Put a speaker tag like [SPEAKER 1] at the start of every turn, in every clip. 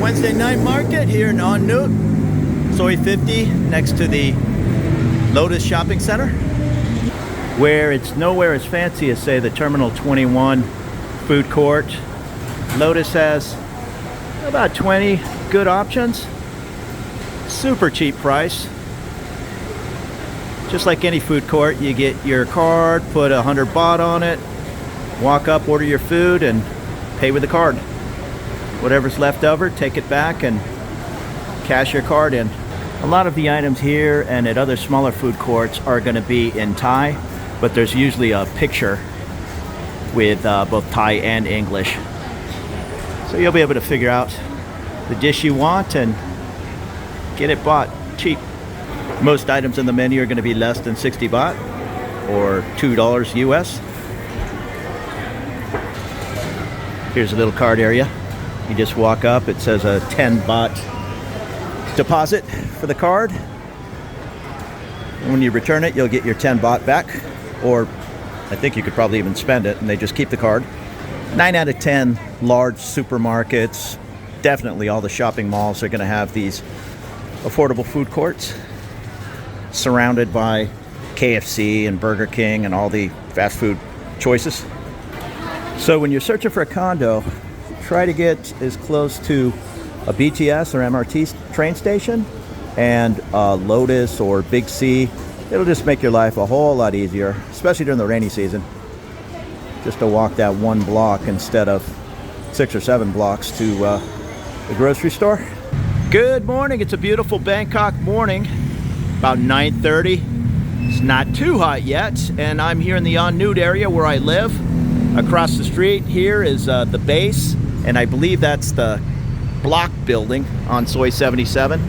[SPEAKER 1] Wednesday night market here in On Nut, Soi 50, next to the Lotus Shopping Center, where it's nowhere as fancy as, say, the Terminal 21 food court. Lotus has about 20 good options, super cheap price. Just like any food court, you get your card, put 100 baht on it, walk up, order your food, and pay with the card. Whatever's left over, take it back and cash your card in. A lot of the items here and at other smaller food courts are going to be in Thai, but there's usually a picture with both Thai and English. So you'll be able to figure out the dish you want and get it bought cheap. Most items in the menu are going to be less than 60 baht or $2 US. Here's a little card area. You just walk up, it says a 10 baht deposit for the card. And when you return it, you'll get your 10 baht back, or I think you could probably even spend it and they just keep the card. 9 out of 10 large supermarkets, definitely all the shopping malls are going to have these affordable food courts surrounded by KFC and Burger King and all the fast food choices. So when you're searching for a condo, try to get as close to a BTS or MRT train station and Lotus or Big C. It'll just make your life a whole lot easier, especially during the rainy season. Just to walk that one block instead of 6 or 7 blocks to the grocery store. Good morning. It's a beautiful Bangkok morning, about 9:30. It's not too hot yet, and I'm here in the On Nut area where I live. Across the street here is the base, and I believe that's the block building on Soi 77.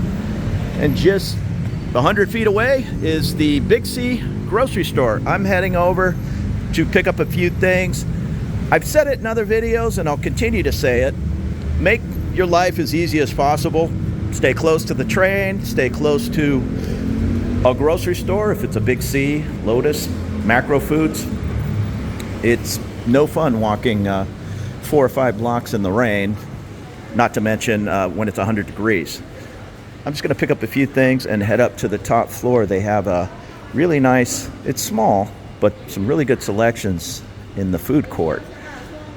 [SPEAKER 1] And just 100 feet away is the Big C grocery store. I'm heading over to pick up a few things. I've said it in other videos and I'll continue to say it. Make your life as easy as possible. Stay close to the train, stay close to a grocery store if it's a Big C, Lotus, Macro Foods. It's no fun walking 4 or 5 blocks in the rain, not to mention when it's 100 degrees. I'm just going to pick up a few things and head up to the top floor. They have a really nice, it's small, but some really good selections in the food court.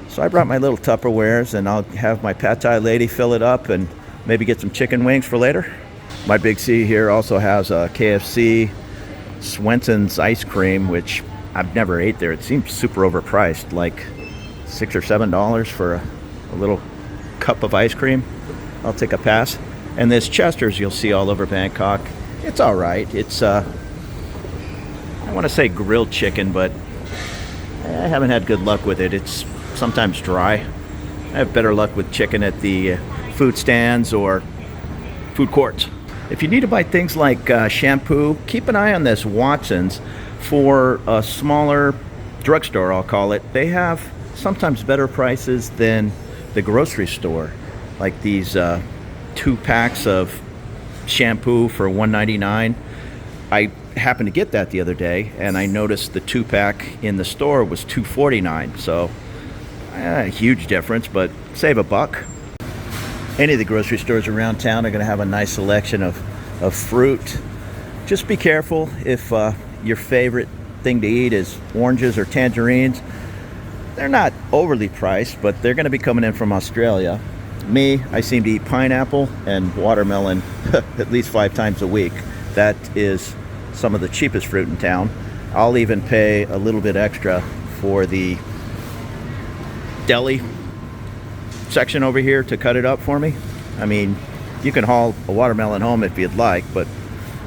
[SPEAKER 1] So I brought my little Tupperwares and I'll have my pad thai lady fill it up and maybe get some chicken wings for later. My Big C here also has a KFC, Swenson's ice cream, which I've never ate there. It seems super overpriced, like $6 or $7 for a little cup of ice cream. I'll take a pass. And this Chester's you'll see all over Bangkok. It's all right. It's, I want to say grilled chicken, but I haven't had good luck with it. It's sometimes dry. I have better luck with chicken at the food stands or food courts. If you need to buy things like shampoo, keep an eye on this Watson's. For a smaller drugstore, I'll call it, they have sometimes better prices than the grocery store. Like these 2 packs of shampoo for $1.99. I happened to get that the other day, and I noticed the 2-pack in the store was $2.49. So a huge difference, but save $1. Any of the grocery stores around town are going to have a nice selection of fruit. Just be careful if your favorite thing to eat is oranges or tangerines. They're not overly priced, but they're going to be coming in from Australia. Me, I seem to eat pineapple and watermelon at least 5 times a week. That is some of the cheapest fruit in town. I'll even pay a little bit extra for the deli section over here to cut it up for me. I mean, you can haul a watermelon home if you'd like, but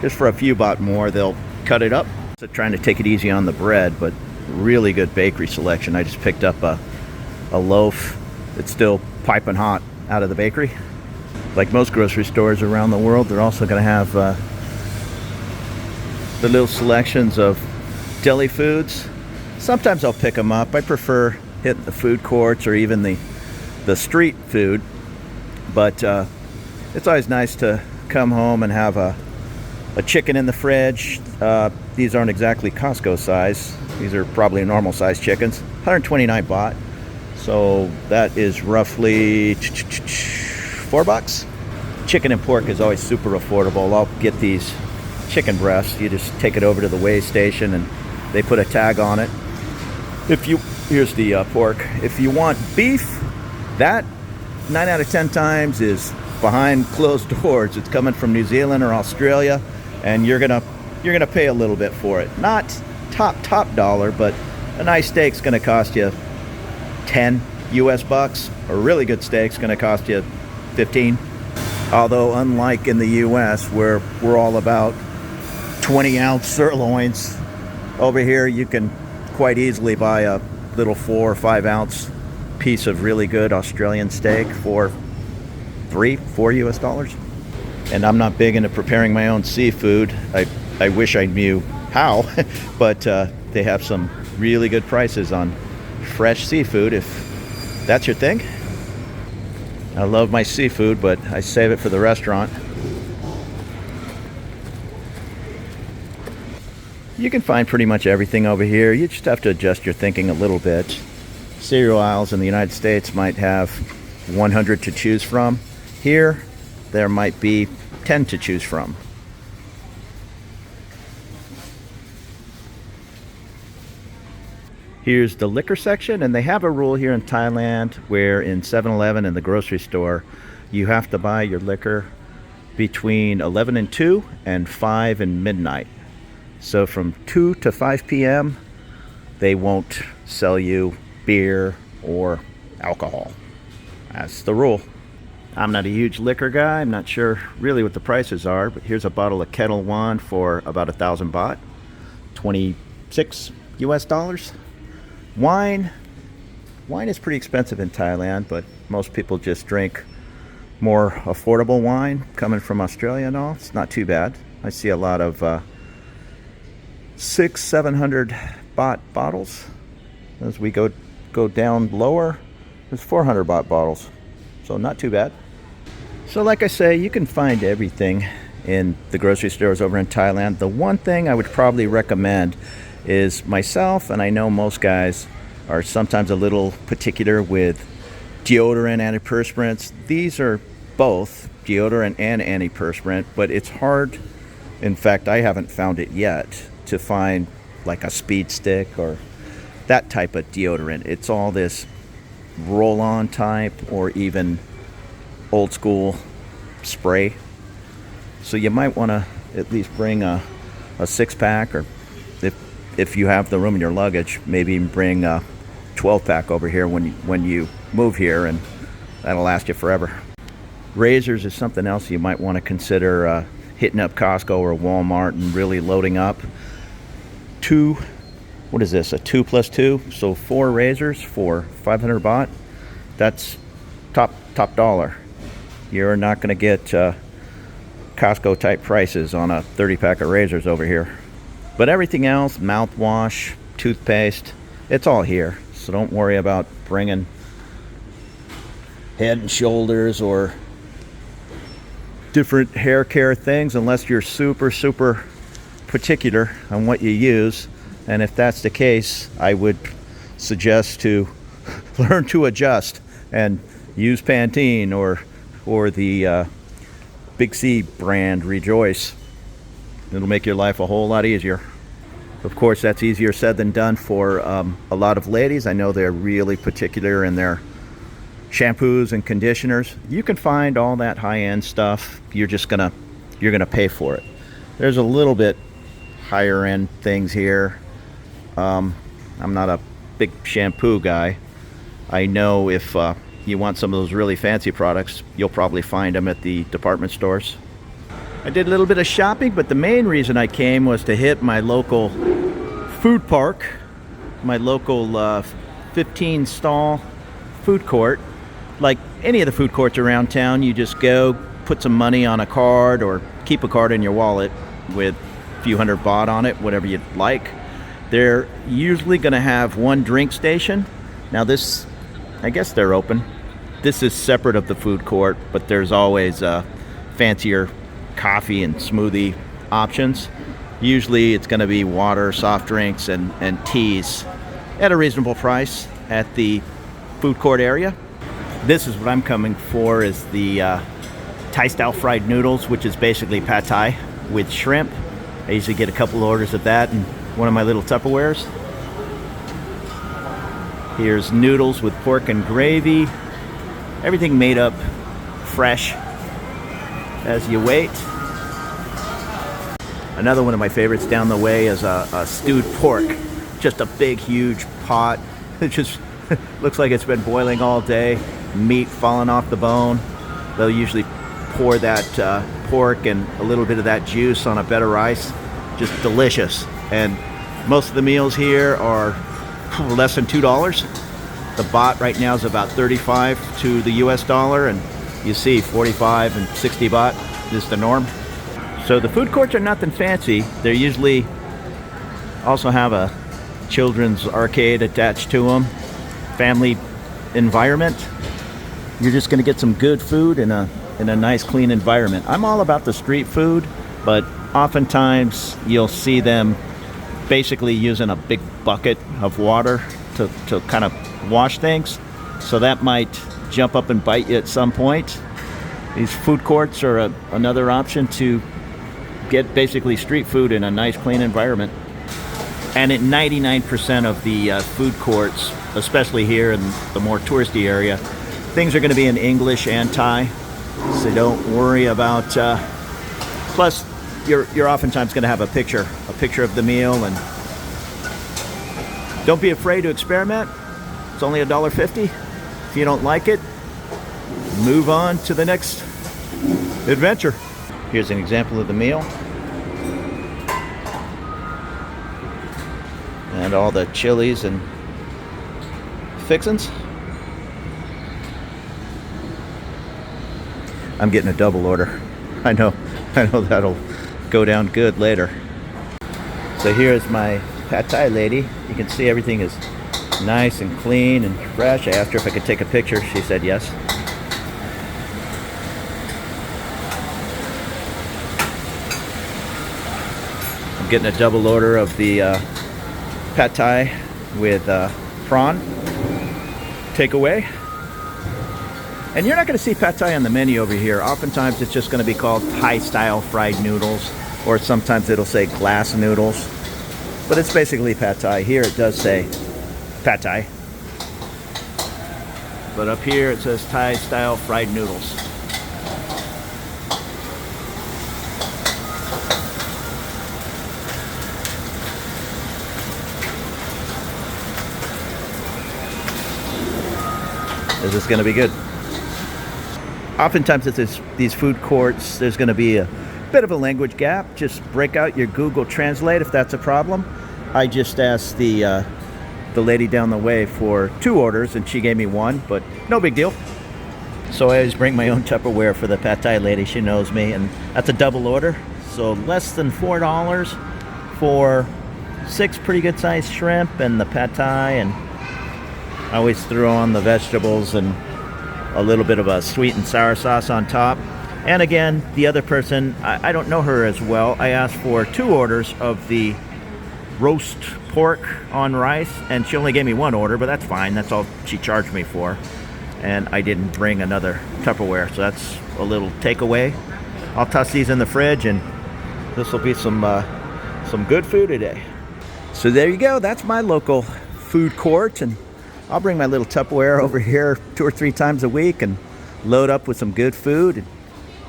[SPEAKER 1] just for a few baht more, they'll cut it up. So trying to take it easy on the bread, but really good bakery selection. I just picked up a loaf that's still piping hot out of the bakery. Like most grocery stores around the world, they're also going to have the little selections of deli foods. Sometimes I'll pick them up. I prefer hitting the food courts or even the street food, but it's always nice to come home and have a chicken in the fridge. These aren't exactly Costco size. These are probably normal size chickens. 129 baht. So that is roughly $4. Chicken and pork is always super affordable. I'll get these chicken breasts. You just take it over to the weigh station and they put a tag on it. Here's the pork. If you want beef, that 9 out of 10 times is behind closed doors. It's coming from New Zealand or Australia, and you're gonna pay a little bit for it. Not top dollar, but a nice steak's gonna cost you 10 US bucks. A really good steak's gonna cost you 15. Although unlike in the US where we're all about 20-ounce sirloins, over here you can quite easily buy a little 4 or 5 ounce piece of really good Australian steak for $4 US. And I'm not big into preparing my own seafood. I wish I knew how, but they have some really good prices on fresh seafood if that's your thing. I love my seafood, but I save it for the restaurant. You can find pretty much everything over here. You just have to adjust your thinking a little bit. Cereal aisles in the United States might have 100 to choose from. Here, there might be 10 to choose from. Here's the liquor section, and they have a rule here in Thailand where in 7-Eleven and the grocery store, you have to buy your liquor between 11 and 2 and 5 and midnight. So from 2 to 5 p.m., they won't sell you beer or alcohol. That's the rule. I'm not a huge liquor guy. I'm not sure really what the prices are, but here's a bottle of Kettle One for about 1,000 baht, 26 US dollars. Wine is pretty expensive in Thailand, but most people just drink more affordable wine coming from Australia and all. It's not too bad. I see a lot of 600-700 baht bottles. As we go down lower, there's 400 baht bottles, so not too bad. So like I say, you can find everything in the grocery stores over in Thailand. The one thing I would probably recommend is myself, and I know most guys are sometimes a little particular with deodorant, antiperspirants. These are both deodorant and antiperspirant, but it's hard. In fact, I haven't found it yet to find like a speed stick or that type of deodorant. It's all this roll-on type or even old school spray. So you might want to at least bring a 6-pack, or if you have the room in your luggage, maybe bring a 12-pack over here when you move here, and that'll last you forever. Razors is something else you might want to consider hitting up Costco or Walmart and really loading up. What is this, a 2 plus 2? So 4 razors for 500 baht. That's top dollar. You're not going to get Costco type prices on a 30-pack of razors over here. But everything else, mouthwash, toothpaste, it's all here. So don't worry about bringing Head and Shoulders or different hair care things unless you're super particular on what you use. And if that's the case, I would suggest to learn to adjust and use Pantene or the Big C brand Rejoice. It'll make your life a whole lot easier. Of course, that's easier said than done for a lot of ladies. I know they're really particular in their shampoos and conditioners. You can find all that high-end stuff. You're gonna pay for it. There's a little bit higher end things here. I'm not a big shampoo guy. I know if you want some of those really fancy products, you'll probably find them at the department stores. I did a little bit of shopping, but the main reason I came was to hit my local food park, my local 15-stall food court. Like any of the food courts around town, you just go, put some money on a card or keep a card in your wallet with a few hundred baht on it, whatever you'd like. They're usually going to have one drink station. Now this, I guess they're open. This is separate of the food court, but there's always fancier coffee and smoothie options. Usually it's going to be water, soft drinks, and teas at a reasonable price at the food court area. This is what I'm coming for, is the Thai style fried noodles, which is basically pad Thai with shrimp. I usually get a couple orders of that in one of my little Tupperwares. Here's noodles with pork and gravy. Everything made up fresh as you wait. Another one of my favorites down the way is a stewed pork. Just a big, huge pot. It just looks like it's been boiling all day. Meat falling off the bone. They'll usually pour that pork and a little bit of that juice on a bed of rice. Just delicious. And most of the meals here are less than $2. The baht right now is about 35 to the US dollar, and you see 45 and 60 baht is the norm. So the food courts are nothing fancy. They usually also have a children's arcade attached to them. Family environment. You're just going to get some good food in a nice clean environment. I'm all about the street food, but oftentimes you'll see them basically using a big bucket of water to kind of wash things. So that might jump up and bite you at some point. These food courts are another option to get basically street food in a nice clean environment. And at 99% of the food courts, especially here in the more touristy area, things are going to be in English and Thai, so don't worry about. Plus, you're oftentimes going to have a picture of the meal, and don't be afraid to experiment. It's only $1.50. If you don't like it, move on to the next adventure. Here's an example of the meal. And all the chilies and fixins. I'm getting a double order. I know that'll go down good later. So here's my pad Thai lady. You can see everything is nice and clean and fresh. I asked her if I could take a picture. She said yes. I'm getting a double order of the pad Thai with prawn takeaway. And you're not going to see pad Thai on the menu over here. Oftentimes it's just going to be called Thai style fried noodles, or sometimes it'll say glass noodles. But it's basically pad Thai. Here it does say pad Thai. But up here it says Thai style fried noodles. This is going to be good. Oftentimes at these food courts, there's going to be a bit of a language gap. Just break out your Google Translate if that's a problem. I just asked the lady down the way for 2 orders, and she gave me 1, but no big deal. So I always bring my own Tupperware for the pad Thai lady. She knows me, and that's a double order. So less than $4 for 6 pretty good sized shrimp and the pad Thai, and I always throw on the vegetables and a little bit of a sweet and sour sauce on top. And again, the other person, I don't know her as well. I asked for 2 orders of the roast pork on rice, and she only gave me 1 order, but that's fine. That's all she charged me for. And I didn't bring another Tupperware, so that's a little takeaway. I'll toss these in the fridge, and this will be some good food today. So there you go. That's my local food court, and I'll bring my little Tupperware over here 2 or 3 times a week and load up with some good food and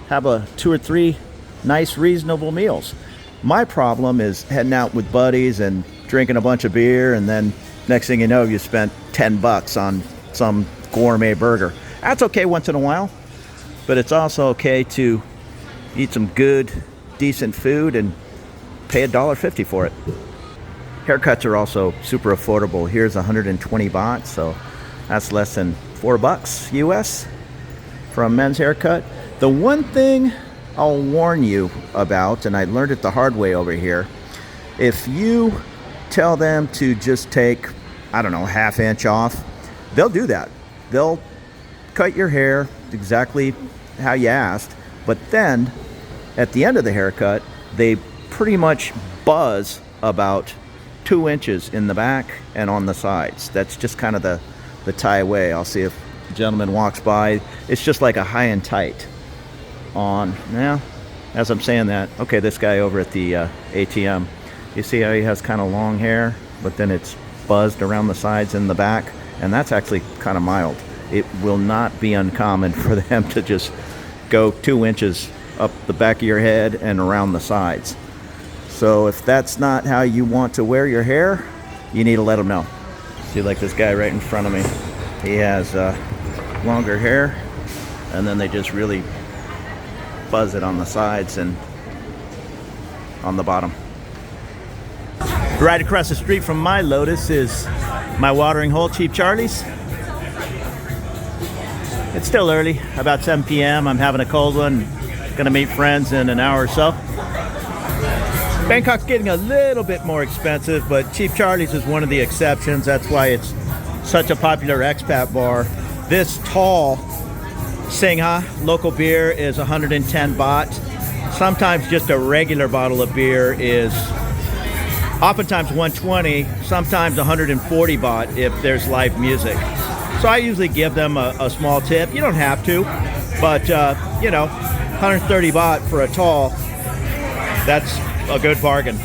[SPEAKER 1] have 2 or 3 nice, reasonable meals. My problem is heading out with buddies and drinking a bunch of beer, and then next thing you know, you spent $10 on some gourmet burger. That's okay once in a while, but it's also okay to eat some good, decent food and pay $1.50 for it. Haircuts are also super affordable. Here's 120 baht, so that's less than $4 US for a men's haircut. The one thing I'll warn you about, and I learned it the hard way over here, if you tell them to just take, I don't know, ½ inch off, they'll do that. They'll cut your hair exactly how you asked, but then at the end of the haircut, they pretty much buzz about 2 inches in the back and on the sides. That's just kind of the Thai way. I'll see if gentleman walks by. It's just like a high and tight on. Now, as I'm saying that, okay, this guy over at the ATM, you see how he has kind of long hair, but then it's buzzed around the sides and the back, and that's actually kind of mild. It will not be uncommon for them to just go 2 inches up the back of your head and around the sides. So if that's not how you want to wear your hair, you need to let them know. See, like this guy right in front of me, he has longer hair, and then they just really buzz it on the sides and on the bottom. Right across the street from my Lotus is my watering hole, Cheap Charlie's. It's still early, about 7 p.m. I'm having a cold one. Gonna meet friends in an hour or so. Bangkok's getting a little bit more expensive, but Cheap Charlie's is one of the exceptions. That's why it's such a popular expat bar. This tall Singha local beer is 110 baht. Sometimes just a regular bottle of beer is oftentimes 120, sometimes 140 baht if there's live music. So I usually give them a small tip. You don't have to, but 130 baht for a tall, that's a good bargain.